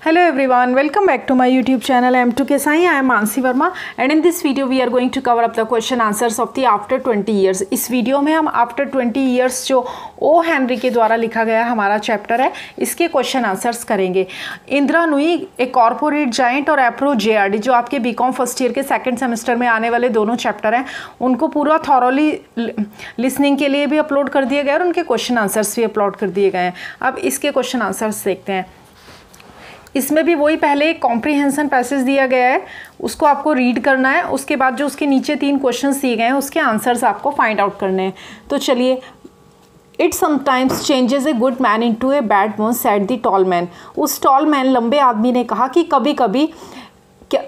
Hello everyone, welcome back to my YouTube channel. I am Tuke Sai, I am Mansi Verma and in this video we are going to cover up the question answers of the after 20 years. इस video में हम after 20 years जो O Henry के द्वारा लिखा गया हमारा chapter है इसके क्वेश्चन आंसर्स करेंगे. इंदिरा नुई, ए कॉर्पोरेट जाइंट और एप्रो जेआरडी जो आपके बीकॉम फर्स्ट ईयर के सेकंड सेमेस्टर में आने वाले दोनों चैप्टर हैं उनको पूरा थॉरोली लिसनिंग के लिए भी अपलोड कर दिए गए और उनके क्वेश्चन आंसर्स भी अपलोड कर दिए गए हैं. अब इसके क्वेश्चन आंसर्स देखते हैं. इसमें भी वही पहले एक कॉम्प्रीहेंशन पैसेज दिया गया है, उसको आपको रीड करना है. उसके बाद जो उसके नीचे 3 क्वेश्चंस दिए गए हैं उसके आंसर्स आपको फाइंड आउट करने हैं. तो चलिए. It sometimes changes a good man into a bad one said the tall man. उस टॉल मैन लंबे आदमी ने कहा कि कभी कभी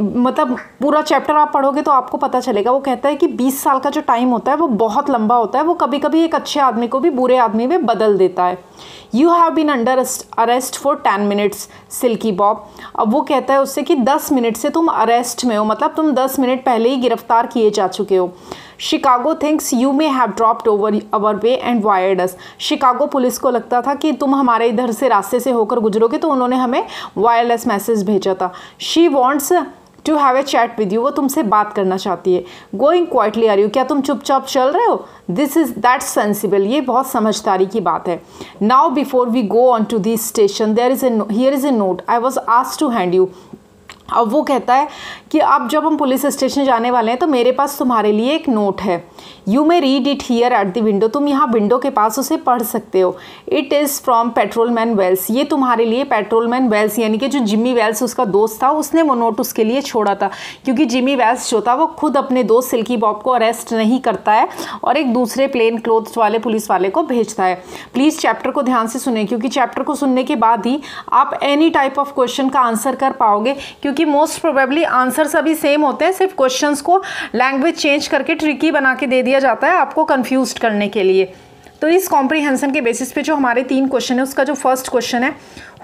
मतलब पूरा चैप्टर आप पढ़ोगे तो आपको पता चलेगा. वो कहता है कि 20 साल का जो टाइम होता है वो बहुत लंबा होता है, वो कभी कभी एक अच्छे आदमी को भी बुरे आदमी में बदल देता है. You have been under arrest for 10 minutes Silky Bob. अब वो कहता है उससे कि 10 मिनट से तुम अरेस्ट में हो, मतलब तुम 10 मिनट पहले ही गिरफ्तार किए जा चुके हो. Chicago thinks you may have dropped over our way and wired us. Chicago police को लगता था कि तुम हमारे इधर से रास्ते से होकर गुजरोगे तो उन्होंने हमें वायरलेस मैसेज भेजा था. She wants to have a chat with you. वो तुमसे बात करना चाहती है. Going quietly are you. क्या तुम चुपचाप चल रहे हो? This is that sensible. ये बहुत समझदारी की बात है. Now before we go on to this station here is a note I was asked to hand you. अब वो कहता है कि अब जब हम पुलिस स्टेशन जाने वाले हैं तो मेरे पास तुम्हारे लिए एक नोट है. You may read it here at the window. तुम यहाँ विंडो के पास उसे पढ़ सकते हो. It is from patrolman Wells. ये तुम्हारे लिए पेट्रोलमैन वेल्स यानी कि जो जिमी वेल्स उसका दोस्त था उसने वो नोट उसके लिए छोड़ा था, क्योंकि जिमी वेल्स जो था वो खुद अपने दोस्त सिल्की बॉब को अरेस्ट नहीं करता है और एक दूसरे प्लेन क्लोथ्स वाले पुलिस वाले को भेजता है. प्लीज़ चैप्टर को ध्यान से सुने, क्योंकि चैप्टर को सुनने के बाद ही आप एनी टाइप ऑफ क्वेश्चन का आंसर कर पाओगे, क्योंकि मोस्ट प्रोबेबली आंसर सभी सेम होते हैं, सिर्फ क्वेश्चंस को लैंग्वेज चेंज करके ट्रिकी बना के दे दिया जाता है आपको कंफ्यूज करने के लिए. तो इस कॉम्प्रीहेंशन के बेसिस पे जो हमारे 3 क्वेश्चन है उसका जो फर्स्ट क्वेश्चन है,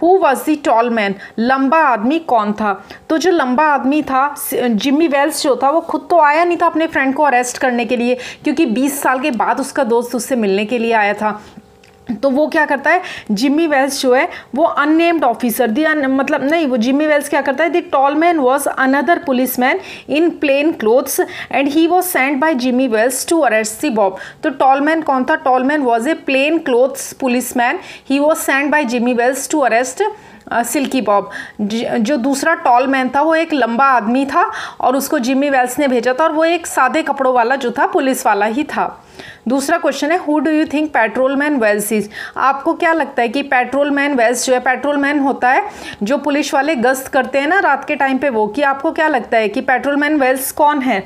who was the tall man. लंबा आदमी कौन था? तो जो लंबा आदमी था जिमी वेल्स जो था वो खुद तो आया नहीं था अपने फ्रेंड को अरेस्ट करने के लिए, क्योंकि 20 साल के बाद उसका दोस्त उससे मिलने के लिए आया था. तो वो क्या करता है, जिमी वेल्स जो है वो अननेम्ड ऑफिसर मतलब नहीं, वो जिमी वेल्स क्या करता है, the tall man was another police man in plain clothes and he was sent by Jimmy Wells to arrest the Bob. तो टॉल मैन कौन था? Tall man was a plain clothes police man. He was sent by Jimmy Wells to arrest Silky Bob. जो दूसरा tall man था वो एक लंबा आदमी था और उसको जिमी वेल्स ने भेजा था और वो एक सादे कपड़ों वाला जो था पुलिस वाला ही था. दूसरा क्वेश्चन है, who do you think patrolman Wells is. आपको क्या लगता है कि पेट्रोलमैन वेल्स जो है, पेट्रोलमैन होता है जो पुलिस वाले गश्त करते हैं ना रात के टाइम पे, वो कि आपको क्या लगता है कि पेट्रोलमैन वेल्स कौन है?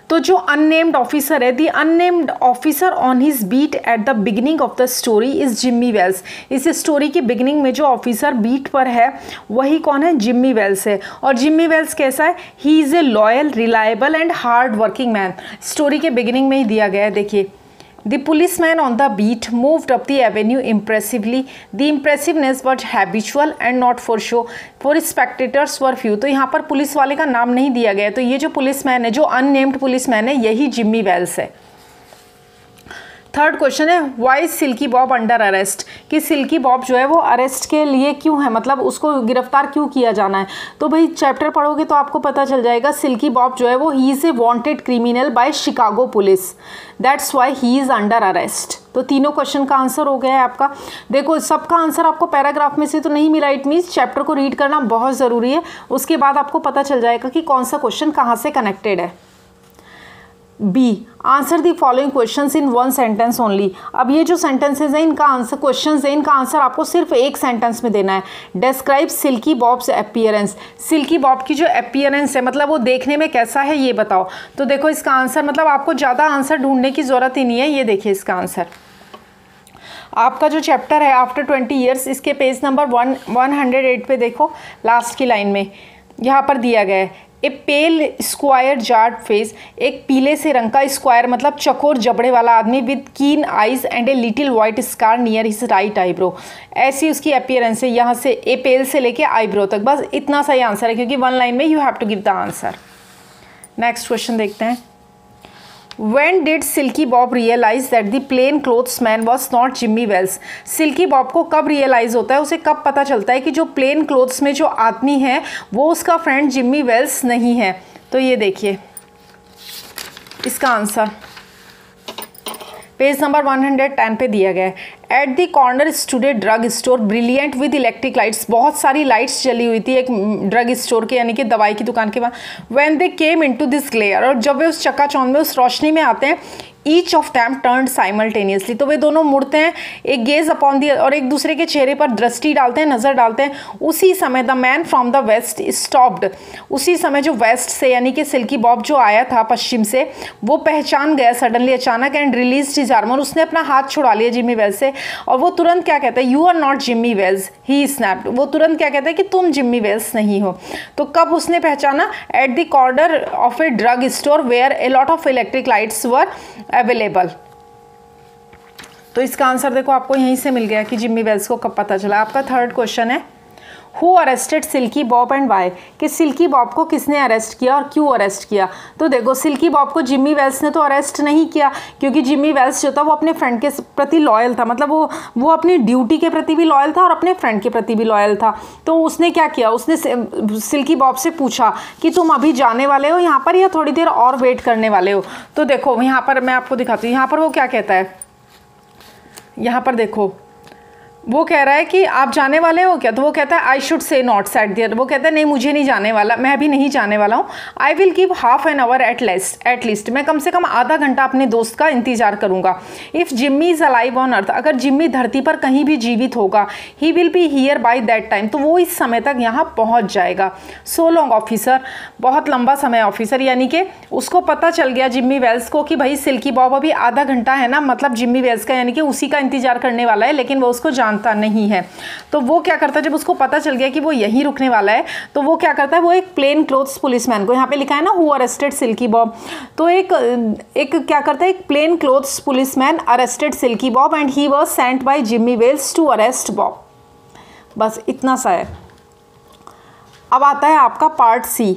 तो जो अननेम्ड ऑफिसर है, the unnamed officer on his beat at the beginning of the story is Jimmy Wells. इस स्टोरी की बिगिनिंग में जो ऑफिसर बीट पर है वही कौन है? जिमी वेल्स है. और जिमी वेल्स कैसा है? ही is A loyal, reliable and hard working man. Story के बिगिनिंग में ही दिया गया है. देखिए, The policeman on the beat moved up the avenue impressively. The impressiveness was habitual and not for show. For spectators were few. तो यहाँ पर police वाले का नाम नहीं दिया गया. तो ये जो पुलिसमैन है, जो अननेम्ड पुलिसमैन है, यही जिमी वेल्स है. थर्ड क्वेश्चन है, why Silky Bob under arrest. कि सिल्की बॉब जो है वो अरेस्ट के लिए क्यों है, मतलब उसको गिरफ्तार क्यों किया जाना है. तो भाई चैप्टर पढ़ोगे तो आपको पता चल जाएगा. सिल्की बॉब जो है वो he is a wanted criminal by Chicago police, that's why he is under arrest. तो तीनों क्वेश्चन का आंसर हो गया है आपका. देखो, सबका आंसर आपको पैराग्राफ में से तो नहीं मिला. इट मीन्स चैप्टर को रीड करना बहुत ज़रूरी है, उसके बाद आपको पता चल जाएगा कि कौन सा क्वेश्चन कहाँ से कनेक्टेड है. B, answer the following questions in 1 sentence only. अब ये जो सेंटेंसेज हैं इनका आंसर, क्वेश्चंस हैं, इनका आंसर आपको सिर्फ एक सेंटेंस में देना है. Describe Silky Bob's appearance. Silky Bob की जो अपीयरेंस है, मतलब वो देखने में कैसा है, ये बताओ. तो देखो इसका आंसर, मतलब आपको ज़्यादा आंसर ढूंढने की ज़रूरत ही नहीं है. ये देखिए इसका आंसर, आपका जो चैप्टर है आफ्टर 20 ईयर्स, इसके पेज नंबर 108 पे देखो, लास्ट की लाइन में यहाँ पर दिया गया है, ए पेल स्क्वायर जार्ड फेस. एक पीले से रंग का स्क्वायर मतलब चकोर जबड़े वाला आदमी विद कीन eyes and a little white scar near his right eyebrow. ऐसी उसकी अपीयरेंस है यहाँ से ए पेल से लेके आईब्रो तक. बस इतना सही आंसर है, क्योंकि 1 लाइन में you have to give the answer. Next question देखते हैं. When did Silky Bob realize that the plain clothes man was not Jimmy Wells? Silky Bob को कब रियलाइज़ होता है, उसे कब पता चलता है कि जो प्लेन क्लोथ्स में जो आदमी है वो उसका फ्रेंड जिम्मी वेल्स नहीं है? तो ये देखिए इसका आंसर पेज नंबर 110 पे दिया गया है। Eight the corner stood A drug store brilliant with electric lights, बहुत सारी लाइट्स जली हुई थी एक ड्रग स्टोर के यानी कि दवाई की दुकान के वहाँ। When they came into this glare, और जब वे उस चकाचौंध में उस रोशनी में आते हैं, each of them turned simultaneously, तो वे दोनों मुड़ते हैं, एक गेज अपॉन दी और एक दूसरे के चेहरे पर दृष्टि डालते हैं, नज़र डालते हैं। उसी समय the man from the west stopped, उसी समय जो वेस्ट से यानी कि सिल्की बॉब जो आया था पश्चिम से, वो पहचान गया सडनली अचानक एंड रिलीज हिज आर्म, और उसने अपना हाथ छुड़ा लिया जिम्मी वेल्स से। और वो तुरंत क्या कहता है, you are not Jimmy Wells, he snapped, वो तुरंत क्या कहता है कि तुम जिम्मी वेल्स नहीं हो। तो कब उसने पहचाना? At the corner of a drug store where a lot of electric lights were available. तो इसका आंसर देखो आपको यहीं से मिल गया कि जिम्मी वेल्स को कब पता चला। आपका थर्ड क्वेश्चन है, who arrested Silky Bob and why, कि सिल्की बॉब को किसने अरेस्ट किया और क्यों अरेस्ट किया? तो देखो सिल्की बॉब को जिम्मी वेल्स ने तो अरेस्ट नहीं किया, क्योंकि जिम्मी वेल्स जो था वो अपने फ्रेंड के प्रति लॉयल था, मतलब वो अपनी ड्यूटी के प्रति भी लॉयल था और अपने फ्रेंड के प्रति भी लॉयल था। तो उसने क्या किया, उसने सिल्की बॉब से पूछा कि तुम अभी जाने वाले हो यहाँ पर या थोड़ी देर और वेट करने वाले हो? तो देखो यहाँ पर मैं आपको दिखाती हूँ, यहाँ पर वो क्या कहता है, यहाँ पर देखो वो कह रहा है कि आप जाने वाले हो क्या? तो वो कहता है I should say not set there, वो कहता है नहीं मुझे नहीं जाने वाला, मैं अभी नहीं जाने वाला हूँ। I will give half an hour at least, मैं कम से कम आधा घंटा अपने दोस्त का इंतजार करूँगा। If Jimmy is alive on earth, अगर जिम्मी धरती पर कहीं भी जीवित होगा, he will be here by that time, तो वो इस समय तक यहाँ पहुँच जाएगा। सो लॉन्ग ऑफिसर, बहुत लंबा समय ऑफिसर, यानी कि उसको पता चल गया जिम्मी वेल्स को कि भाई सिल्की बॉब अभी आधा घंटा है ना, मतलब जिम्मी वेल्स का यानी कि उसी का इंतजार करने वाला है, लेकिन वो उसको जानता नहीं है। तो वो क्या करता है, जब उसको पता चल गया कि वो यहीं रुकने वाला है, तो वो क्या करता है, वो एक प्लेन क्लोथ्स पुलिसमैन को, यहाँ पे लिखा है ना हु अरेस्टेड सिल्की बॉब, तो एक क्या करता है, एक plain clothes policeman arrested Silky Bob and he was sent by Jimmy Wells to arrest Bob. बस इतना सा है। अब आता है आपका पार्ट सी।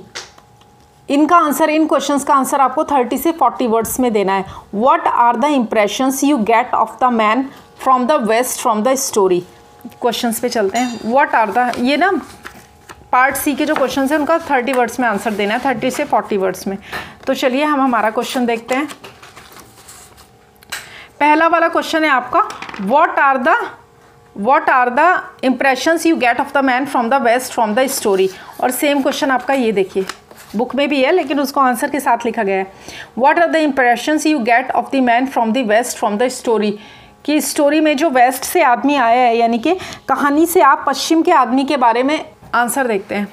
इनका आंसर, इन क्वेश्चंस का आंसर आपको 30 से 40 वर्ड्स में देना है। What are the impressions you get of the man from the west from the story. Questions पे चलते हैं। व्हाट आर द, ये ना पार्ट सी के जो क्वेश्चंस हैं उनका 30 वर्ड्स में आंसर देना है, 30 से 40 वर्ड्स में। तो चलिए हम हमारा क्वेश्चन देखते हैं। पहला वाला क्वेश्चन है आपका, what are the impressions you get of the man from the west from the story. और सेम क्वेश्चन आपका ये देखिए, बुक में भी है लेकिन उसको आंसर के साथ लिखा गया है। What are the impressions you get of the man from the west from the story, कि स्टोरी में जो वेस्ट से आदमी आया है, यानी कि कहानी से आप पश्चिम के आदमी के बारे में आंसर देखते हैं।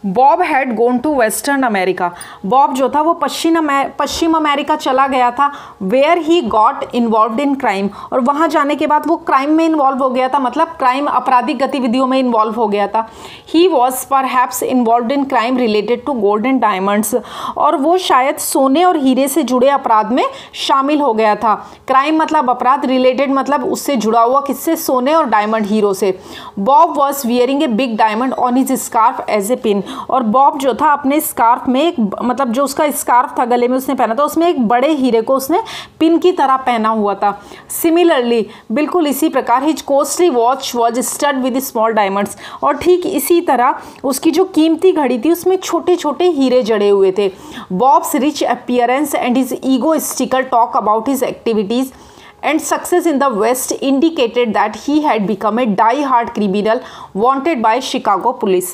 Bob had gone to western America, Bob जो था वो पश्चिम अमेरिका चला गया था। Where he got involve in crime, और वहाँ जाने के बाद वो क्राइम में इन्वॉल्व हो गया था, मतलब क्राइम आपराधिक गतिविधियों में इन्वॉल्व हो गया था। He was perhaps involve in crime related to gold and diamonds, और वो शायद सोने और हीरे से जुड़े अपराध में शामिल हो गया था। क्राइम मतलब अपराध, रिलेटेड मतलब उससे जुड़ा हुआ, किससे? सोने और डायमंड हीरो से। Bob was wearing a big diamond on his scarf as a pin, और बॉब जो था अपने स्कार्फ में एक, मतलब जो उसका स्कार्फ था गले में उसने पहना था, उसमें एक बड़े हीरे को उसने पिन की तरह पहना हुआ था। सिमिलरली, बिल्कुल इसी प्रकार, his costly watch was stud with small diamonds, और ठीक इसी तरह उसकी जो कीमती घड़ी थी उसमें छोटे छोटे हीरे जड़े हुए थे। Bob's rich appearance and his egoistical talk about his activities and success in the West indicated that he had become a die-hard criminal wanted by Chicago police।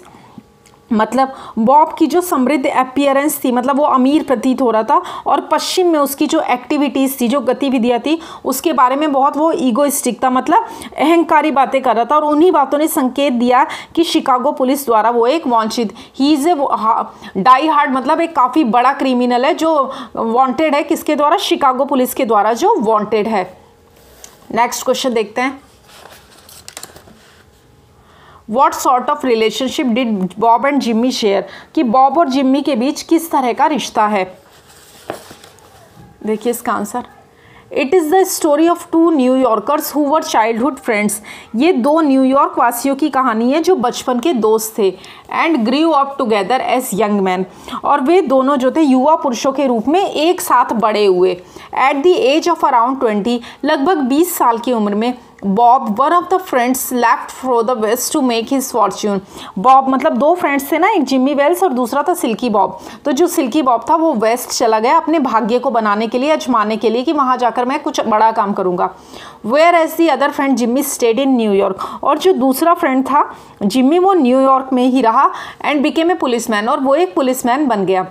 मतलब बॉब की जो समृद्ध अपीयरेंस थी, मतलब वो अमीर प्रतीत हो रहा था, और पश्चिम में उसकी जो एक्टिविटीज़ थी, जो गतिविधियाँ थी, उसके बारे में बहुत वो ईगोइस्टिक था, मतलब अहंकारी बातें कर रहा था। और उन्हीं बातों ने संकेत दिया कि शिकागो पुलिस द्वारा वो एक वांछित, he is a die hard, मतलब एक काफ़ी बड़ा क्रिमिनल है जो वांटेड है, किसके द्वारा? शिकागो पुलिस के द्वारा जो वांटेड है। नेक्स्ट क्वेश्चन देखते हैं। What sort of relationship did Bob and Jimmy share, कि बॉब और जिम्मी के बीच किस तरह का रिश्ता है? देखिए इसका answer, it is the story of two New Yorkers who were childhood friends. ये दो न्यूयॉर्क वासियों की कहानी है जो बचपन के दोस्त थे। And grew up together as young man, और वे दोनों जो थे युवा पुरुषों के रूप में एक साथ बड़े हुए। At the age of around 20, लगभग 20 साल की उम्र में, Bob one of the friends left for the west to make his fortune. Bob मतलब दो फ्रेंड्स थे ना, एक जिम्मी वेल्स और दूसरा था सिल्की बॉब। तो जो सिल्की बॉब था वो वेस्ट चला गया अपने भाग्य को बनाने के लिए, अजमाने के लिए कि वहाँ जाकर मैं कुछ बड़ा काम करूँगा। Whereas the other friend Jimmy stayed in New York, और जो दूसरा फ्रेंड था जिम्मी वो न्यूयॉर्क में ही रहा एंड बिकेम ए पुलिसमैन, और वो एक पुलिसमैन बन गया।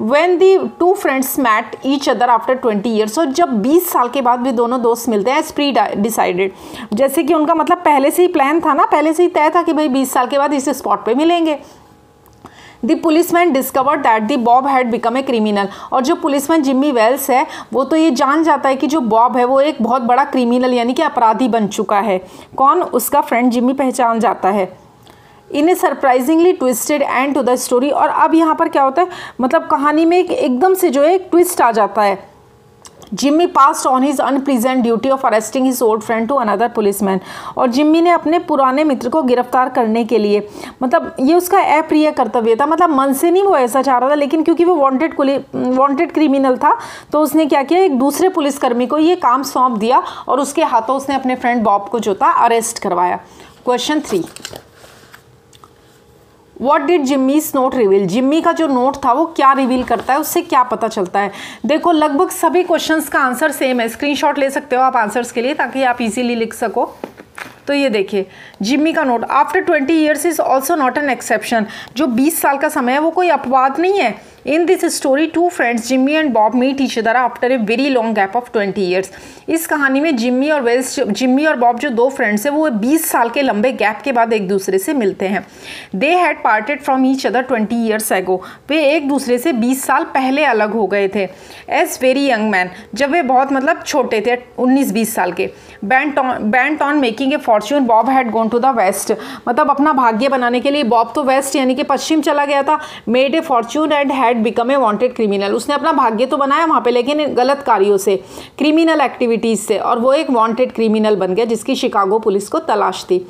When the two friends met each other after 20 years, और जब 20 साल के बाद भी दोनों दोस्त मिलते हैं, प्री डिसाइडेड, जैसे कि उनका मतलब पहले से ही प्लान था ना, पहले से ही तय था कि भाई 20 साल के बाद इस स्पॉट पे मिलेंगे। The policeman discovered that the Bob had become a criminal, और जो पुलिसमैन जिम्मी वेल्स है वो तो ये जान जाता है कि जो बॉब है वो एक बहुत बड़ा क्रिमिनल यानी कि अपराधी बन चुका है। कौन? उसका फ्रेंड जिम्मी पहचान जाता है। In a surprisingly twisted end to the story, और अब यहाँ पर क्या होता है, मतलब कहानी में एकदम से जो है एक ट्विस्ट आ जाता है। Jimmy passed on his unpleasant duty of arresting his old friend to another policeman, और जिम्मी ने अपने पुराने मित्र को गिरफ्तार करने के लिए, मतलब ये उसका अप्रिय कर्तव्य था, मतलब मन से नहीं वो ऐसा चाह रहा था, लेकिन क्योंकि वो वांटेड क्रिमिनल था तो उसने क्या किया, एक दूसरे पुलिसकर्मी को ये काम सौंप दिया और उसके हाथों उसने अपने फ्रेंड बॉब को जो था अरेस्ट करवाया। Question 3, what did Jimmy's note reveal. Jimmy का जो नोट था वो क्या रिवील करता है, उससे क्या पता चलता है। देखो लगभग सभी क्वेश्चंस का आंसर सेम है, स्क्रीनशॉट ले सकते हो आप आंसर्स के लिए ताकि आप इजीली लिख सको। तो ये देखिए जिम्मी का note, after 20 years is also not an exception. जो 20 साल का समय है वो कोई अपवाद नहीं है। In this story two friends Jimmy and Bob meet each other after a very long gap of 20 years. इस कहानी में जिम्मी और बॉब जो दो फ्रेंड्स हैं वो 20 साल के लंबे गैप के बाद एक दूसरे से मिलते हैं। They had parted from each other 20 years ago. वे एक दूसरे से 20 साल पहले अलग हो गए थे। एज वेरी यंग मैन, जब वे बहुत मतलब छोटे थे, 19-20 साल के। Bent on making a fortune Bob had gone to the west, मतलब अपना भाग्य बनाने के लिए बॉब तो वेस्ट यानी कि पश्चिम चला गया था। Made a Fortune and had become a wanted criminal, उसने अपना भाग्य तो बनाया वहाँ पे लेकिन गलत कार्यों से, क्रिमिनल एक्टिविटीज़ से, और वो एक वांटेड क्रिमिनल बन गया जिसकी शिकागो पुलिस को तलाश थी।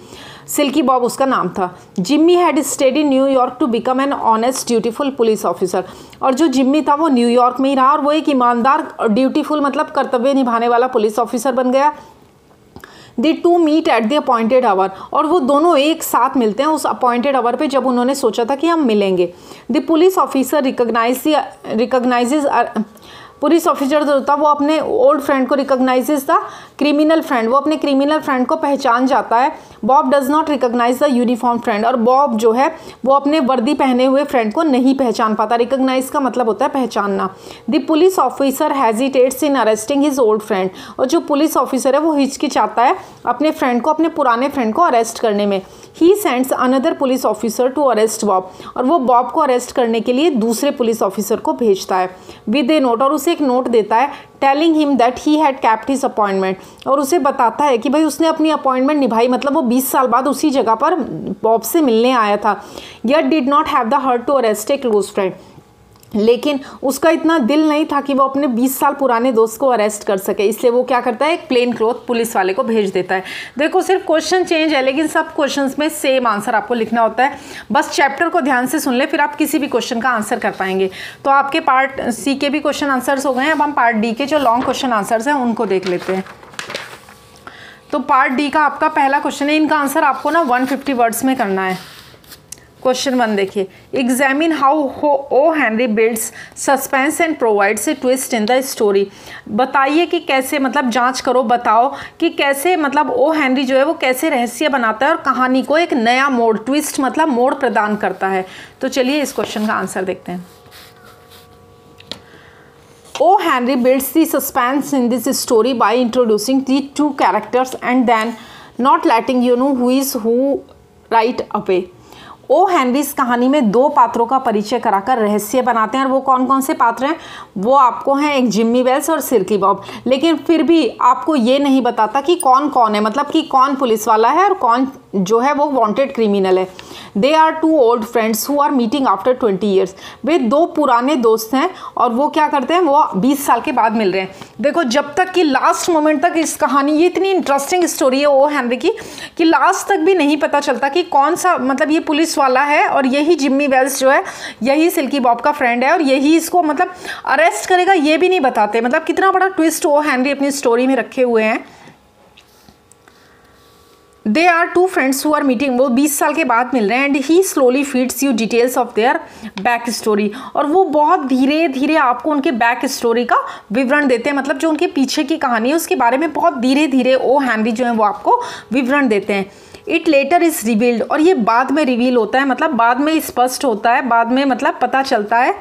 सिल्की बॉब उसका नाम था। Jimmy had stayed in New York to become an honest dutiful police officer, और जो जिम्मी था वो न्यूयॉर्क में ही रहा और वो एक ईमानदार ड्यूटीफुल मतलब कर्तव्य निभाने वाला पुलिस ऑफिसर बन गया। The two meet at the appointed hour, और वो दोनों एक साथ मिलते हैं उस अपॉइंटेड आवर पे जब उन्होंने सोचा था कि हम मिलेंगे। The police officer recognises police officer जो था वो अपने ओल्ड फ्रेंड को रिकॉग्नाइजेज द क्रिमिनल फ्रेंड, वो अपने क्रिमिनल फ्रेंड को पहचान जाता है। Bob does not recognise the uniform friend, और बॉब जो है वो अपने वर्दी पहने हुए फ्रेंड को नहीं पहचान पाता। रिकॉग्नाइज का मतलब होता है पहचानना। The police officer hesitates in arresting his old friend, और जो पुलिस ऑफिसर है वो हिचकिचाता है अपने फ्रेंड को, अपने पुराने फ्रेंड को अरेस्ट करने में। He sends another police officer to arrest Bob, और वो बॉब को अरेस्ट करने के लिए दूसरे पुलिस ऑफिसर को भेजता है विद ए नोट, और उसे एक नोट देता है telling him that he had kept his appointment, और उसे बताता है कि भाई उसने अपनी अपॉइंटमेंट निभाई, मतलब वो 20 साल बाद उसी जगह पर बॉब से मिलने आया था। Yet did not have the heart to arrest a close friend, लेकिन उसका इतना दिल नहीं था कि वो अपने 20 साल पुराने दोस्त को अरेस्ट कर सके, इसलिए वो क्या करता है, एक प्लेन क्लॉथ पुलिस वाले को भेज देता है। देखो सिर्फ क्वेश्चन चेंज है लेकिन सब क्वेश्चंस में सेम आंसर आपको लिखना होता है। बस चैप्टर को ध्यान से सुन ले फिर आप किसी भी क्वेश्चन का आंसर कर पाएंगे। तो आपके पार्ट सी के भी क्वेश्चन आंसर्स हो गए हैं। अब हम पार्ट डी के जो लॉन्ग क्वेश्चन आंसर्स हैं उनको देख लेते हैं। तो पार्ट डी का आपका पहला क्वेश्चन है, इनका आंसर आपको ना 150 वर्ड्स में करना है। क्वेश्चन 1 देखिए, examine how O Henry builds suspense and provides a twist in the story. बताइए कि कैसे, मतलब जांच करो, बताओ कि कैसे मतलब ओ हेनरी जो है वो कैसे रहस्य बनाता है और कहानी को एक नया मोड़, ट्विस्ट मतलब मोड़ प्रदान करता है। तो चलिए इस क्वेश्चन का आंसर देखते हैं। O. Henry builds the suspense in this story by introducing the two characters and then not letting you know who is who right away. O Henry इस कहानी में दो पात्रों का परिचय कराकर रहस्य बनाते हैं, और वो कौन कौन से पात्र हैं, वो आपको हैं एक जिम्मी वेल्स और सिल्की बॉब, लेकिन फिर भी आपको ये नहीं बताता कि कौन कौन है, मतलब कि कौन पुलिस वाला है और कौन जो है वो वांटेड क्रिमिनल है। They are two old friends who are meeting after 20 years. वे दो पुराने दोस्त हैं और वो क्या करते हैं, वो 20 साल के बाद मिल रहे हैं। देखो जब तक कि लास्ट मोमेंट तक इस कहानी, ये इतनी इंटरेस्टिंग स्टोरी है ओ हेनरी की कि लास्ट तक भी नहीं पता चलता कि कौन सा, मतलब ये पुलिस वाला है और यही जिम्मी वेल्स जो है यही सिल्की बॉब का फ्रेंड है और यही इसको मतलब अरेस्ट करेगा, ये भी नहीं बताते। मतलब कितना बड़ा ट्विस्ट ओ हेनरी अपनी स्टोरी में रखे हुए हैं। They are two friends who are meeting, वो 20 साल के बाद मिल रहे हैं। And he slowly feeds you details of their back story, और वो बहुत धीरे धीरे आपको उनके बैक स्टोरी का विवरण देते हैं, मतलब जो उनके पीछे की कहानी है उसके बारे में बहुत धीरे धीरे ओ हेनरी जो है वो आपको विवरण देते हैं। इट लेटर इज रिवील्ड, और ये बाद में रिवील होता है, मतलब बाद में स्पष्ट होता है, बाद में मतलब पता चलता है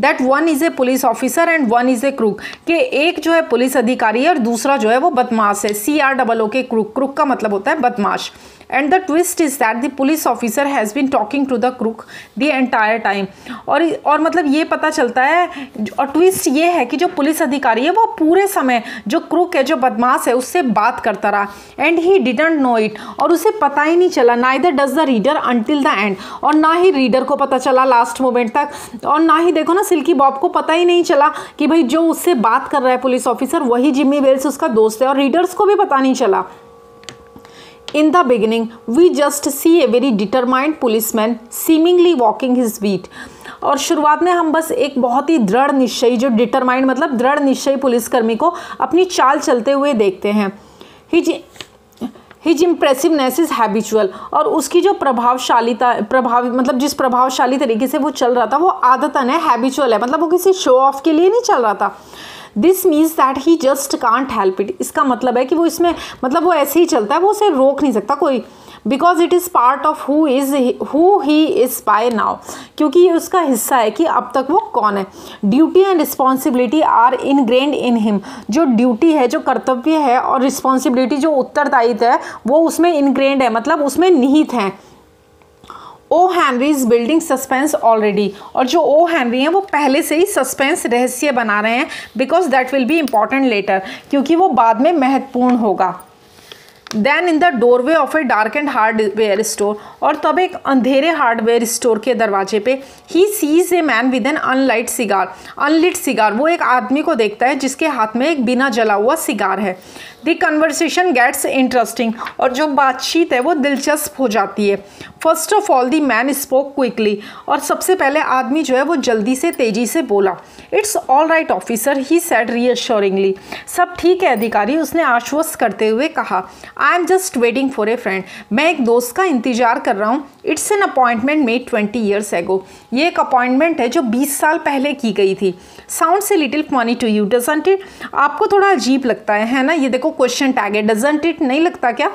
that one is a police officer and one is a crook, कि एक जो है पुलिस अधिकारी है और दूसरा जो है वो बदमाश है। CROOK, क्रूक का मतलब होता है बदमाश। And the twist is that the police officer has been talking to the crook the entire time, और मतलब ये पता चलता है, और ट्विस्ट ये है कि जो पुलिस अधिकारी है वो पूरे समय जो क्रूक है, जो बदमाश है, उससे बात करता रहा। And he didn't know it, और उसे पता ही नहीं चला। Neither does the reader until the end, और ना ही रीडर को पता चला लास्ट मोमेंट तक, और ना ही देखो ना सिल्की बॉब को पता ही नहीं चला कि भाई जो उससे बात कर रहा है पुलिस ऑफिसर वही जिम्मी वेल्स उसका दोस्त है, और रीडर्स को भी पता नहीं चला। In the beginning, we just see a very determined policeman seemingly walking his beat. और शुरुआत में हम बस एक बहुत ही दृढ़ निश्चयी, जो डिटरमाइंड मतलब दृढ़ निश्चयी पुलिसकर्मी को अपनी चाल चलते हुए देखते हैं। हिज इम्प्रेसिवनेस इज हैबिचुअल, और उसकी जो प्रभावी मतलब जिस प्रभावशाली तरीके से वो चल रहा था वो आदतन है, हैबिचुअल है, मतलब वो किसी शो ऑफ के लिए नहीं चल रहा था। This means that he just can't help it, इसका मतलब है कि वो इसमें मतलब वो ऐसे ही चलता है, वो उसे रोक नहीं सकता कोई, because it is part of who he is by now, क्योंकि ये उसका हिस्सा है कि अब तक वो कौन है। Duty and responsibility are ingrained in him, जो ड्यूटी है, जो कर्तव्य है, और रिस्पॉन्सिबिलिटी जो उत्तरदायित्व है वो उसमें इनग्रेन्ड है, मतलब उसमें निहित है। O Henry is building suspense already, और जो ओ हेनरी हैं वो पहले से ही सस्पेंस रहस्य बना रहे हैं, because that will be important later, क्योंकि वो बाद में महत्वपूर्ण होगा। Then in the doorway of a dark and hardware store, और तब एक अंधेरे हार्डवेयर स्टोर के दरवाजे पे he sees a man with an unlit cigar, वो एक आदमी को देखता है जिसके हाथ में एक बिना जला हुआ सिगार है। द कन्वर्सेशन गेट्स इंटरेस्टिंग, और जो बातचीत है वो दिलचस्प हो जाती है। First of all the man spoke quickly, और सबसे पहले आदमी जो है वो जल्दी से तेजी से बोला। It's all right officer, he said reassuringly, सब ठीक है अधिकारी, उसने आश्वस्त करते हुए कहा। I am just waiting for a friend, मैं एक दोस्त का इंतजार कर रहा हूँ। It's an appointment made 20 years ago, ये एक अपॉइंटमेंट है जो 20 साल पहले की गई थी। Sounds a little funny to you doesn't it, आपको थोड़ा अजीब लगता है ना? ये देखो क्वेश्चन टैग है, डजंट इट, नहीं लगता क्या?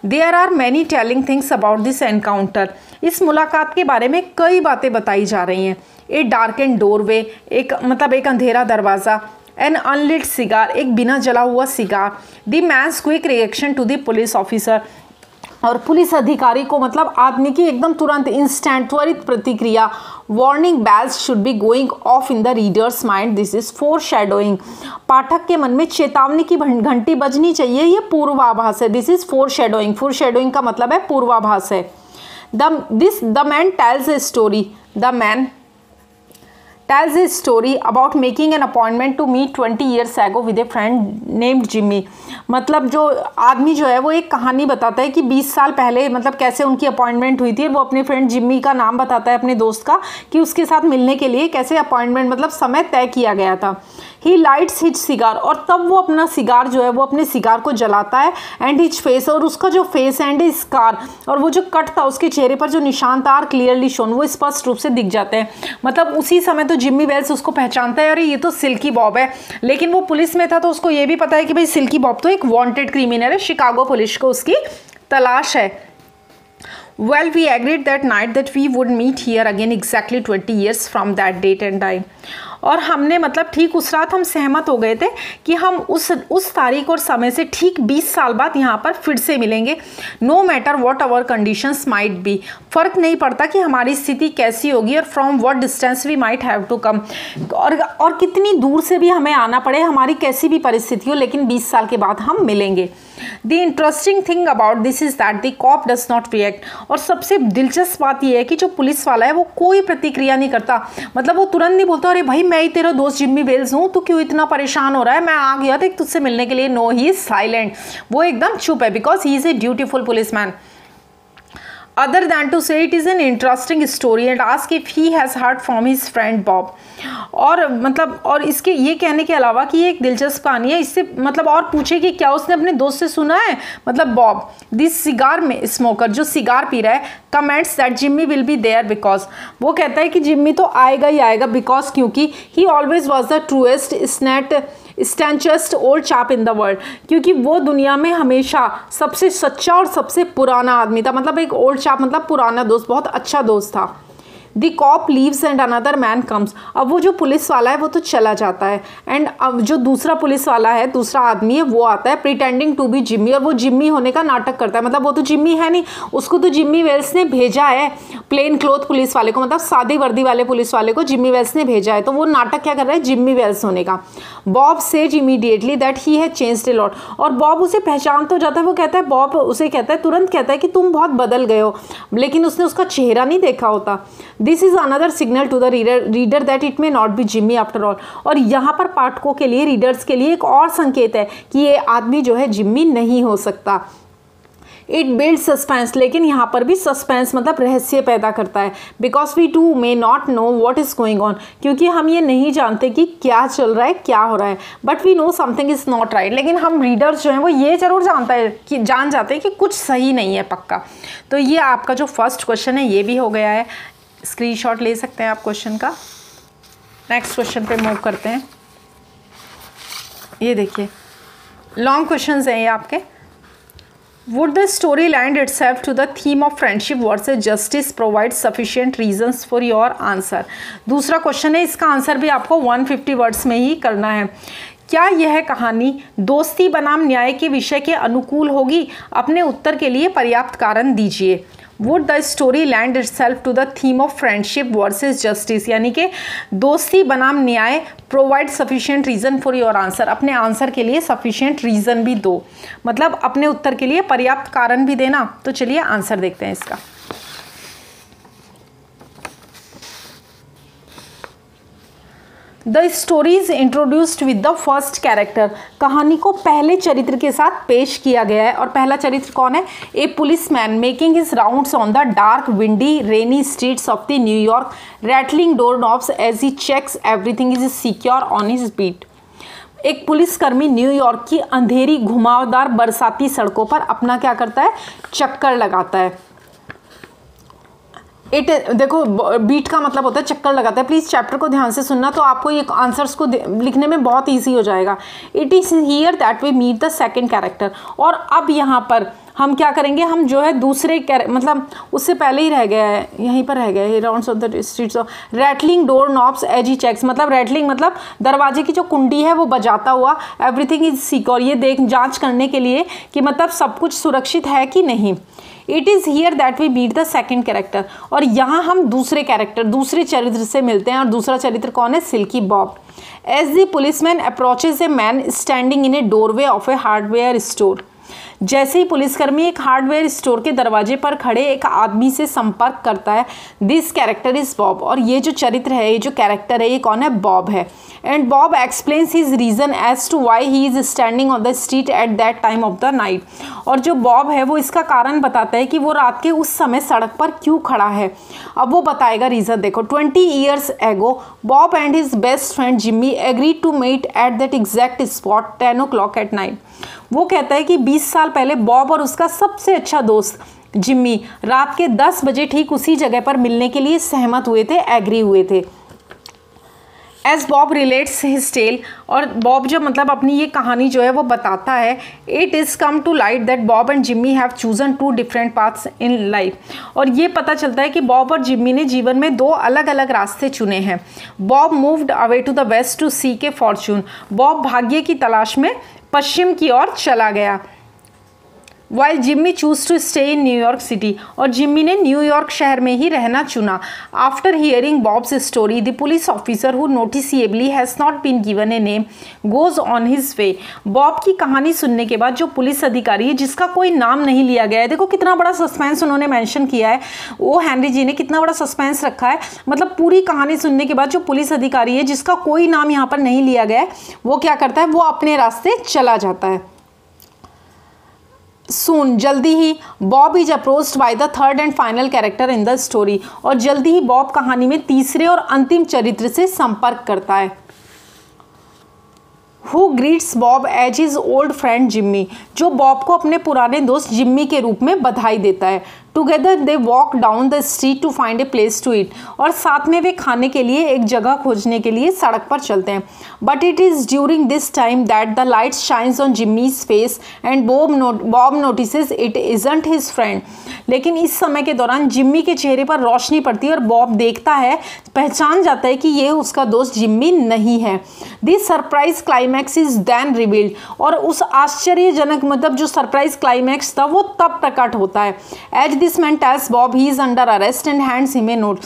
There are many telling things about this encounter, इस मुलाकात के बारे में कई बातें बताई जा रही हैं। ए डार्क एंड डोरवे, एक मतलब एक अंधेरा दरवाज़ा। एन अनलिट सिगार, एक बिना जला हुआ cigar. The man's quick reaction to the police officer, और पुलिस अधिकारी को मतलब आदमी की एकदम तुरंत इंस्टेंट त्वरित प्रतिक्रिया। Warning bells should be going off in the reader's mind, this is foreshadowing, पाठक के मन में चेतावनी की घंटी बजनी चाहिए, ये पूर्वाभास है। दिस इज फोरशैडोइंग का मतलब है पूर्वाभास है। The man tales a story, the man tells a story about making an appointment to meet 20 years ago with a friend named Jimmy, मतलब जो आदमी जो है वो एक कहानी बताता है कि 20 साल पहले मतलब कैसे उनकी अपॉइंटमेंट हुई थी, और वो अपने फ्रेंड जिम्मी का नाम बताता है अपने दोस्त का कि उसके साथ मिलने के लिए कैसे अपॉइंटमेंट मतलब समय तय किया गया था। ही लाइट्स हिज सिगार, और तब वो अपना सिगार जो है वो अपने सिगार को जलाता है। एंड हिज फेस, और उसका जो फेस एंड स्कार, और वो जो कट था उसके चेहरे पर जो निशान था, आर क्लियरली शोन, वो स्पष्ट रूप से दिख जाते हैं। मतलब उसी समय तो जिम्मी वेल्स उसको पहचानता है, अरे ये तो सिल्की बॉब है, लेकिन वो पुलिस में था तो उसको ये भी पता है कि भाई सिल्की बॉब तो एक वांटेड क्रिमिनल है, शिकागो पुलिस को उसकी तलाश है। Well, we agreed that night that we would meet here again exactly 20 years from that date and time. और हमने मतलब ठीक उस रात हम सहमत हो गए थे कि हम उस तारीख और समय से ठीक 20 साल बाद यहाँ पर फिर से मिलेंगे। No matter what our conditions might be, फ़र्क नहीं पड़ता कि हमारी स्थिति कैसी होगी, और from what distance we might have to come, और कितनी दूर से भी हमें आना पड़े, हमारी कैसी भी परिस्थिति हो, लेकिन 20 साल के बाद हम मिलेंगे। The interesting thing about this is that the cop does not react, और सबसे दिलचस्प बात यह है कि जो पुलिस वाला है वो कोई प्रतिक्रिया नहीं करता, मतलब वो तुरंत नहीं बोलता अरे भाई मैं ही तेरा दोस्त जिम्मी वेल्स हूँ, तू क्यों इतना परेशान हो रहा है, मैं आ गया था तुझसे मिलने के लिए। नो, ही इज साइलेंट, वो एकदम चुप है, because he is a dutiful policeman. Other than to say it is an interesting story and ask if he has heard from his friend Bob, और मतलब और इसके ये कहने के अलावा कि ये एक दिलचस्प कहानी है, इससे मतलब और पूछे कि क्या उसने अपने दोस्त से सुना है, मतलब बॉब दिस सिगार में स्मोकर जो सिगार पी रहा है, comments that Jimmy will be there because, वो कहता है कि जिम्मी तो आएगा ही आएगा, बिकॉज क्योंकि he always was the truest stanchest old chap in the world, क्योंकि वो दुनिया में हमेशा सबसे सच्चा और सबसे पुराना आदमी था, मतलब एक ओल्ड चाप मतलब पुराना दोस्त, बहुत अच्छा दोस्त था। The cop leaves and another man comes, अब वो जो पुलिस वाला है वो तो चला जाता है, एंड अब जो दूसरा पुलिस वाला है, दूसरा आदमी है, वो आता है प्रिटेंडिंग टू बी जिम्मी, और वो जिम्मी होने का नाटक करता है, मतलब वो तो जिम्मी है नहीं, उसको तो जिम्मी वेल्स ने भेजा है, प्लेन क्लोथ पुलिस वाले को, मतलब सादी वर्दी वाले पुलिस वाले को जिम्मी वेल्स ने भेजा है, तो वो नाटक क्या कर रहा है, जिम्मी वेल्स होने का। Bob says immediately that he has changed a lot, और बॉब उसे पहचान तो जाता है, वो कहता है, बॉब उसे कहता है, तुरंत कहता है कि तुम बहुत बदल गए हो, लेकिन उसने उसका चेहरा नहीं देखा होता। This is another signal to the reader that it may not be Jimmy after all, और यहाँ पर पाठकों के लिए, रीडर्स के लिए एक और संकेत है कि ये आदमी जो है जिम्मी नहीं हो सकता। इट बिल्ड सस्पेंस, लेकिन यहाँ पर भी सस्पेंस मतलब रहस्य पैदा करता है, because we too may not know what is going on, क्योंकि हम ये नहीं जानते कि क्या चल रहा है, क्या हो रहा है, but we know something is not right, लेकिन हम रीडर्स जो हैं वो ये जरूर जान जाते हैं कि कुछ सही नहीं है पक्का। तो ये आपका जो फर्स्ट क्वेश्चन है ये भी हो गया है, स्क्रीनशॉट ले सकते हैं आप क्वेश्चन का। नेक्स्ट क्वेश्चन पे मूव करते हैं। ये देखिए लॉन्ग क्वेश्चंस हैं ये आपके। Would the story lend itself to the theme of friendship versus justice provide sufficient reasons for your answer? दूसरा क्वेश्चन है, इसका आंसर भी आपको 150 वर्ड्स में ही करना है। क्या यह कहानी दोस्ती बनाम न्याय के विषय के अनुकूल होगी? अपने उत्तर के लिए पर्याप्त कारण दीजिए। Would the story lend itself to the theme of friendship versus justice, यानी कि दोस्ती बनाम न्याय provide sufficient reason for your answer, अपने आंसर के लिए सफिशिएंट रीज़न भी दो, मतलब अपने उत्तर के लिए पर्याप्त कारण भी देना। तो चलिए आंसर देखते हैं इसका। The story is introduced with the first character, कहानी को पहले चरित्र के साथ पेश किया गया है, और पहला चरित्र कौन है? A policeman making his rounds on the dark windy rainy streets of the New York, rattling door knobs as he checks everything is secure on his beat. एक पुलिसकर्मी न्यूयॉर्क की अंधेरी घुमावदार बरसाती सड़कों पर अपना क्या करता है? चक्कर लगाता है। देखो बीट का मतलब होता है चक्कर लगाता है। प्लीज़ चैप्टर को ध्यान से सुनना, तो आपको ये आंसर्स को लिखने में बहुत ईजी हो जाएगा। It is here that we meet the second character, और अब यहाँ पर हम क्या करेंगे, हम जो है दूसरे मतलब उससे पहले ही रह गया है, यहीं पर रह गया है, rounds of the streets of rattling door knobs as he checks, मतलब रैटलिंग मतलब दरवाजे की जो कुंडी है वो बजाता हुआ, एवरीथिंग इज सिक्योर, ये जांच करने के लिए कि मतलब सब कुछ सुरक्षित है कि नहीं। It is here that we meet the second character, और यहाँ हम दूसरे चरित्र से मिलते हैं, और दूसरा चरित्र कौन है? Silky Bob. As the policeman approaches a man standing in a doorway of a hardware store, जैसे ही पुलिसकर्मी एक हार्डवेयर स्टोर के दरवाजे पर खड़े एक आदमी से संपर्क करता है, दिस कैरेक्टर इज बॉब, और ये जो चरित्र है, ये जो कैरेक्टर है, ये कौन है? बॉब है। And Bob explains his reason as to why he is standing on the street at that time of the night, और जो बॉब है वो इसका कारण बताता है कि वो रात के उस समय सड़क पर क्यों खड़ा है। अब वो बताएगा रीज़न। देखो 20 years ago Bob and his best friend Jimmy agreed to meet at that exact spot 10 o'clock at night. वो कहता है कि 20 साल पहले बॉब और उसका सबसे अच्छा दोस्त जिम्मी रात के 10 बजे ठीक उसी जगह पर मिलने के लिए सहमत हुए थे, एग्री हुए थे। As Bob relates his tale, और बॉब जब मतलब अपनी ये कहानी जो है वो बताता है, it is come to light that Bob and Jimmy have chosen 2 different paths in life, और ये पता चलता है कि बॉब और जिम्मी ने जीवन में 2 अलग अलग रास्ते चुने हैं। Bob moved away to the west to seek a fortune, Bob भाग्य की तलाश में पश्चिम की ओर चला गया। While Jimmy choose to stay in New York city, और जिम्मी ने न्यूयॉर्क शहर में ही रहना चुना। After hearing Bob's story the police officer who noticeably has not been given a name goes on his way. Bob की कहानी सुनने के बाद जो पुलिस अधिकारी है जिसका कोई नाम नहीं लिया गया है, देखो कितना बड़ा सस्पेंस उन्होंने मेंशन किया है, वो हेनरी जी ने कितना बड़ा सस्पेंस रखा है। मतलब पूरी कहानी सुनने के बाद जो पुलिस अधिकारी है जिसका कोई नाम यहाँ पर नहीं लिया गया है, वो क्या करता है, वो अपने रास्ते चला जाता है। सून जल्दी ही Bob is approached by the third and final character in the story, और जल्दी ही बॉब कहानी में तीसरे और अंतिम चरित्र से संपर्क करता है। Who greets Bob as his old friend Jimmy, जो बॉब को अपने पुराने दोस्त जिम्मी के रूप में बधाई देता है। Together they walk down the street to find a place to eat, और साथ में वे खाने के लिए एक जगह खोजने के लिए सड़क पर चलते हैं। But it is during this time that the light shines on Jimmy's face and Bob notices it isn't his friend. लेकिन इस समय के दौरान जिम्मी के चेहरे पर रोशनी पड़ती है और बॉब देखता है, पहचान जाता है कि ये उसका दोस्त जिम्मी नहीं है। This surprise climax is then revealed, और उस आश्चर्यजनक मतलब जो सरप्राइज क्लाइमैक्स था वो तब प्रकट होता है। As this man tells Bob he is under arrest and hands him a note,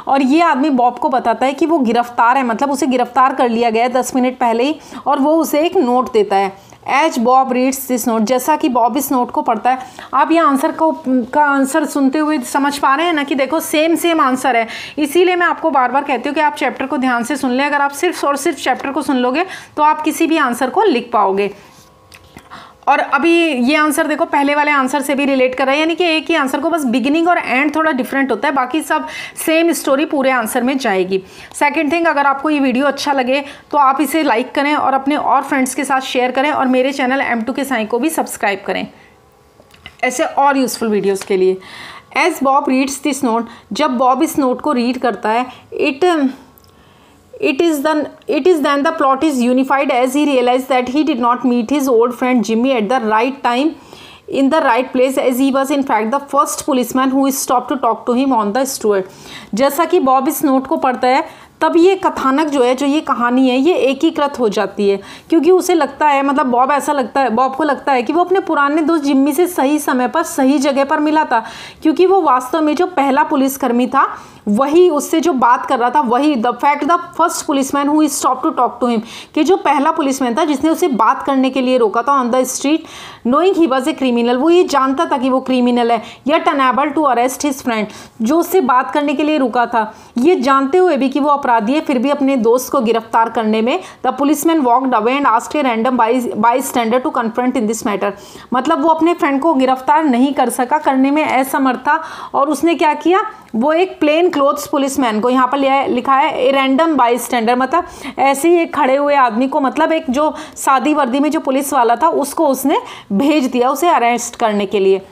और ये आदमी बॉब को बताता है कि वो गिरफ्तार है, मतलब उसे गिरफ्तार कर लिया गया है 10 मिनट पहले ही, और वो उसे एक नोट देता है। As Bob reads this note, जैसा कि बॉब इस नोट को पढ़ता है, आप ये आंसर का आंसर सुनते हुए समझ पा रहे हैं ना कि देखो सेम आंसर है। इसीलिए मैं आपको बार बार कहती हूँ कि आप चैप्टर को ध्यान से सुन लें। अगर आप सिर्फ और सिर्फ चैप्टर को सुन लोगे तो आप किसी भी आंसर को लिख पाओगे। और अभी ये आंसर देखो पहले वाले आंसर से भी रिलेट कर रहा है, यानी कि एक ही आंसर को बस बिगिनिंग और एंड थोड़ा डिफरेंट होता है, बाकी सब सेम स्टोरी पूरे आंसर में जाएगी। सेकंड थिंग, अगर आपको ये वीडियो अच्छा लगे तो आप इसे लाइक करें और अपने और फ्रेंड्स के साथ शेयर करें, और मेरे चैनल M2K साई को भी सब्सक्राइब करें ऐसे और यूज़फुल वीडियोज़ के लिए। As Bob reads this note, जब बॉब इस नोट को रीड करता है, it is then the plot is unified as he realized that he did not meet his old friend Jimmy at the right time in the right place, as he was in fact the first policeman who stopped to talk to him on the street। जैसा कि Bob इस note को पढ़ता है तब ये कथानक जो है, जो ये कहानी है, ये एकीकृत हो जाती है, क्योंकि उसे लगता है, मतलब बॉब को लगता है कि वो अपने पुराने दोस्त जिम्मी से सही समय पर सही जगह पर मिला था, क्योंकि वो वास्तव में जो पहला पुलिसकर्मी था वही उससे जो बात कर रहा था, वही the first policeman who stop to talk to him, कि जो पहला पुलिसमैन था जिसने उसे बात करने के लिए रोका था on the street, knowing he was a criminal, वो ये जानता था कि वो क्रिमिनल है, yet unable to arrest his friend, जो उससे बात करने के लिए रुका था, ये जानते हुए भी कि वो अपराधी है, फिर भी अपने दोस्त को गिरफ्तार करने में the policeman walked away and asked a random bystander to confront in this matter. मतलब वो अपने फ्रेंड को गिरफ्तार नहीं कर सका, करने में असमर्थ था, और उसने क्या किया, वो एक प्लेन क्लोथ्स पुलिसमैन को, यहाँ पर लिखा है ए रैंडम बाई स्टैंडर, मतलब ऐसे ही एक खड़े हुए आदमी को, मतलब एक जो सादी वर्दी में जो पुलिस वाला था उसको उसने भेज दिया उसे अरेस्ट करने के लिए।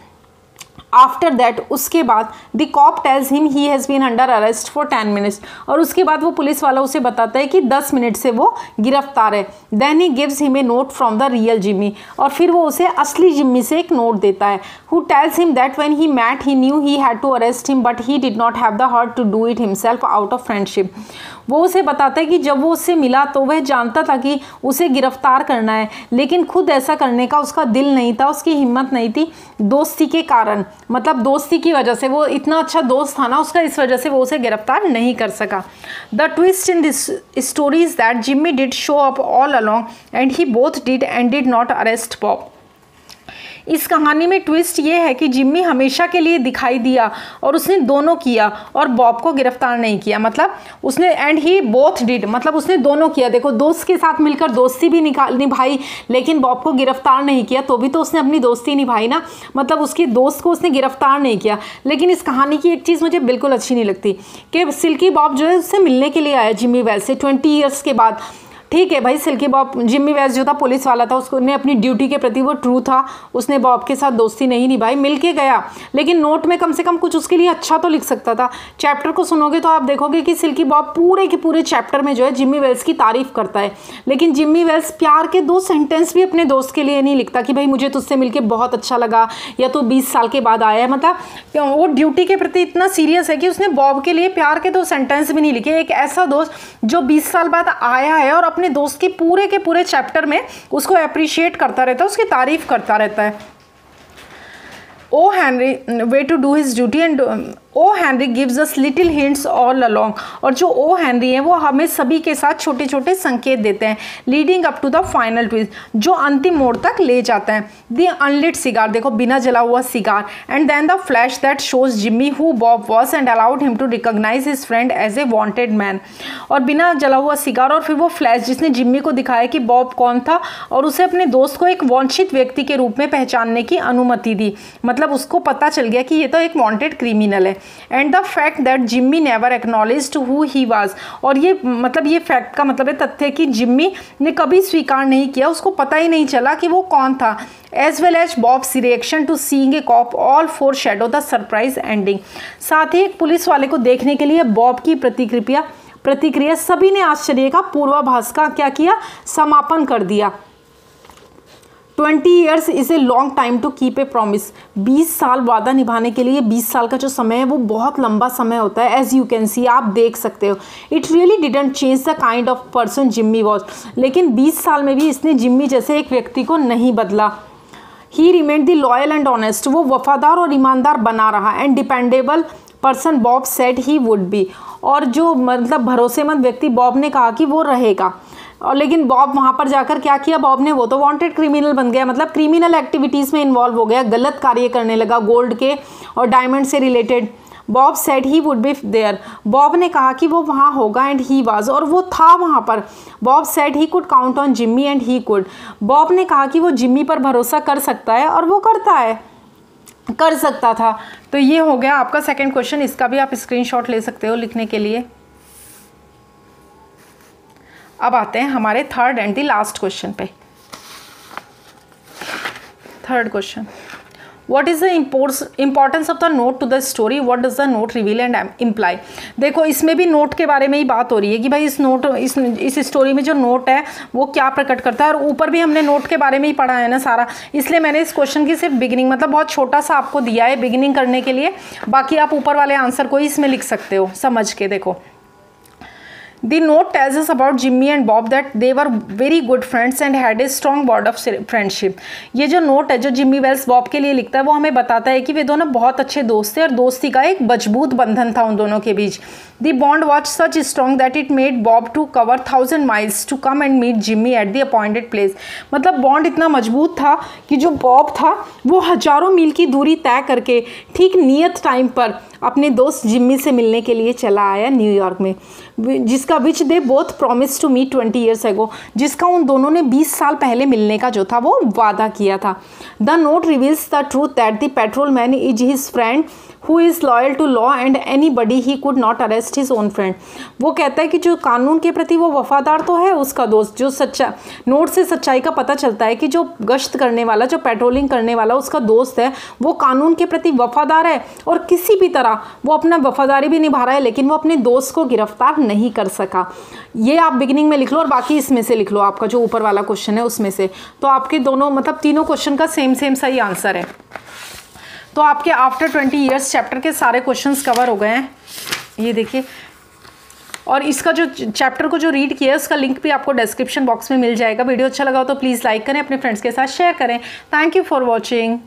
आफ्टर दैट, उसके बाद the cop tells him he has been under arrest for 10 minutes, और उसके बाद वो पुलिस वाला उसे बताता है कि 10 मिनट से वो गिरफ्तार है। Then he gives him a note from the real Jimmy, और फिर वो उसे असली जिम्मी से एक नोट देता है। Who tells him that when he met he knew he had to arrest him but he did not have the heart to do it himself out of friendship. वो उसे बताता है कि जब वो उससे मिला तो वह जानता था कि उसे गिरफ्तार करना है, लेकिन खुद ऐसा करने का उसका दिल नहीं था, उसकी हिम्मत नहीं थी, दोस्ती के कारण, मतलब दोस्ती की वजह से, वो इतना अच्छा दोस्त था ना उसका, इस वजह से वो उसे गिरफ्तार नहीं कर सका। The twist in this story is that Jimmy did show up all along and he both did and did not arrest Bob. इस कहानी में ट्विस्ट ये है कि जिम्मी हमेशा के लिए दिखाई दिया और उसने दोनों किया और बॉब को गिरफ्तार नहीं किया, मतलब उसने एंड ही बोथ डिड, मतलब उसने दोनों किया। देखो दोस्त के साथ मिलकर दोस्ती भी निभाई, लेकिन बॉब को गिरफ्तार नहीं किया, तो भी तो उसने अपनी दोस्ती निभाई ना, मतलब उसकी दोस्त को उसने गिरफ्तार नहीं किया। लेकिन इस कहानी की एक चीज़ मुझे बिल्कुल अच्छी नहीं लगती कि सिल्की बॉब जो है उससे मिलने के लिए आया जिम्मी वेल्स से 20 ईयर्स के बाद। ठीक है भाई, सिल्की बॉब, जिम्मी वेल्स जो था पुलिस वाला था, उसने अपनी ड्यूटी के प्रति वो ट्रू था, उसने बॉब के साथ दोस्ती नहीं निभाई, मिल के गया, लेकिन नोट में कम से कम कुछ उसके लिए अच्छा तो लिख सकता था। चैप्टर को सुनोगे तो आप देखोगे कि सिल्की बॉब पूरे के पूरे चैप्टर में जो है जिम्मी वेल्स की तारीफ करता है, लेकिन जिम्मी वेल्स प्यार के 2 सेंटेंस भी अपने दोस्त के लिए नहीं लिखता कि भाई मुझे तुझसे मिलके बहुत अच्छा लगा, या तो 20 साल के बाद आया है। मतलब वो ड्यूटी के प्रति इतना सीरियस है कि उसने बॉब के लिए प्यार के 2 सेंटेंस भी नहीं लिखे। एक ऐसा दोस्त जो 20 साल बाद आया है और अपने दोस्त की पूरे के पूरे चैप्टर में उसको अप्रिशिएट करता रहता है, उसकी तारीफ करता रहता है। O Henry way to do his duty and O Henry gives us little hints all along. और जो ओ हेनरी है वो हमें सभी के साथ छोटे छोटे संकेत देते हैं, leading up to the final twist, जो अंतिम मोड़ तक ले जाता है। द अनलिट सिगार, देखो बिना जला हुआ cigar, and then the flash that shows Jimmy who Bob was and allowed him to recognise his friend as a wanted man. और बिना जला हुआ सिगार और फिर वो फ्लैश जिसने जिम्मी को दिखाया कि बॉब कौन था और उसे अपने दोस्त को एक वांछित व्यक्ति के रूप में पहचानने की अनुमति दी। मतलब उसको पता चल गया कि ये तो एक वांटेड क्रिमिनल है। And the fact that Jimmy never acknowledged who he was, और ये मतलब ये फैक्ट का मतलब है तथ्य कि जिम्मी ने कभी स्वीकार नहीं किया, उसको पता ही नहीं चला कि वो कौन था। As well as Bob's reaction to seeing a cop all foreshadow the surprise ending. साथ ही एक पुलिस वाले को देखने के लिए बॉब की प्रतिक्रिया सभी ने आश्चर्य का पूर्वाभास का क्या किया, समापन कर दिया। 20 years is a long time to keep a promise. 20 साल वादा निभाने के लिए 20 साल का जो समय है वो बहुत लंबा समय होता है। एज यू कैन सी, आप देख सकते हो। It really didn't change the kind of person Jimmy was. लेकिन 20 साल में भी इसने जिम्मी जैसे एक व्यक्ति को नहीं बदला। ही remained the loyal and honest, वो वफादार और ईमानदार बना रहा। And dependable person Bob said he would B, और जो मतलब भरोसेमंद व्यक्ति बॉब ने कहा कि वो रहेगा। और लेकिन बॉब वहाँ पर जाकर क्या किया बॉब ने, वो तो वांटेड क्रिमिनल बन गया, मतलब क्रिमिनल एक्टिविटीज़ में इन्वॉल्व हो गया, गलत कार्य करने लगा गोल्ड के और डायमंड से related. Bob said he would be there, Bob ने कहा कि वो वहाँ होगा, एंड ही वाज, और वो था वहाँ पर। Bob said he could count on Jimmy and he could, Bob ने कहा कि वो जिम्मी पर भरोसा कर सकता है और वो कर सकता था। तो ये हो गया आपका सेकंड क्वेश्चन। इसका भी आप स्क्रीनशॉट ले सकते हो लिखने के लिए। अब आते हैं हमारे third and the last question पे। Third question, what is the importance of the note to the story, what does the note reveal and imply. देखो इसमें भी नोट के बारे में ही बात हो रही है कि भाई इस स्टोरी में जो नोट है वो क्या प्रकट करता है। और ऊपर भी हमने नोट के बारे में ही पढ़ा है ना सारा, इसलिए मैंने इस क्वेश्चन की सिर्फ बिगिनिंग मतलब बहुत छोटा सा आपको दिया है बिगिनिंग करने के लिए। बाकी आप ऊपर वाले आंसर को ही इसमें लिख सकते हो समझ के। देखो, The note tells us about Jimmy and Bob that they were very good friends and had a strong bond of friendship. ये जो नोट है जो जिम्मी वेल्स बॉब के लिए लिखता है वो हमें बताता है कि वे दोनों बहुत अच्छे दोस्त थे और दोस्ती का एक मजबूत बंधन था उन दोनों के बीच। The bond was such strong that it made Bob to cover 1000 miles to come and meet Jimmy at the appointed place. मतलब बॉन्ड इतना मजबूत था कि जो बॉब था वो हजारों मील की दूरी तय करके ठीक नियत टाइम पर अपने दोस्त जिम्मी से मिलने के लिए चला आया न्यूयॉर्क में, जिसका which they both promise to meet 20 years ago, जिसका उन दोनों ने 20 साल पहले मिलने का जो था वो वादा किया था। The note reveals the truth that the patrol man is his friend who is loyal to law and anybody he could not arrest his own friend. वो कहता है कि जो कानून के प्रति वो वफादार तो है उसका दोस्त, जो सच्चा नोट से सच्चाई का पता चलता है कि जो गश्त करने वाला जो पेट्रोलिंग करने वाला उसका दोस्त है वो कानून के प्रति वफादार है और किसी भी तरह वो अपना वफादारी भी निभा रहा है, लेकिन वो अपने दोस्त को गिरफ्तार नहीं कर सका। ये आप बिगिनिंग में लिख लो और बाकी इसमें से लिख लो, आपका जो ऊपर वाला क्वेश्चन है उसमें से। तो आपके दोनों मतलब तीनों क्वेश्चन का सेम सही आंसर है। तो आपके आफ्टर 20 ईयर्स चैप्टर के सारे क्वेश्चंस कवर हो गए हैं, ये देखिए। और इसका जो चैप्टर को जो रीड किया है उसका लिंक भी आपको डिस्क्रिप्शन बॉक्स में मिल जाएगा। वीडियो अच्छा लगा हो तो प्लीज़ लाइक करें, अपने फ्रेंड्स के साथ शेयर करें। Thank you for watching.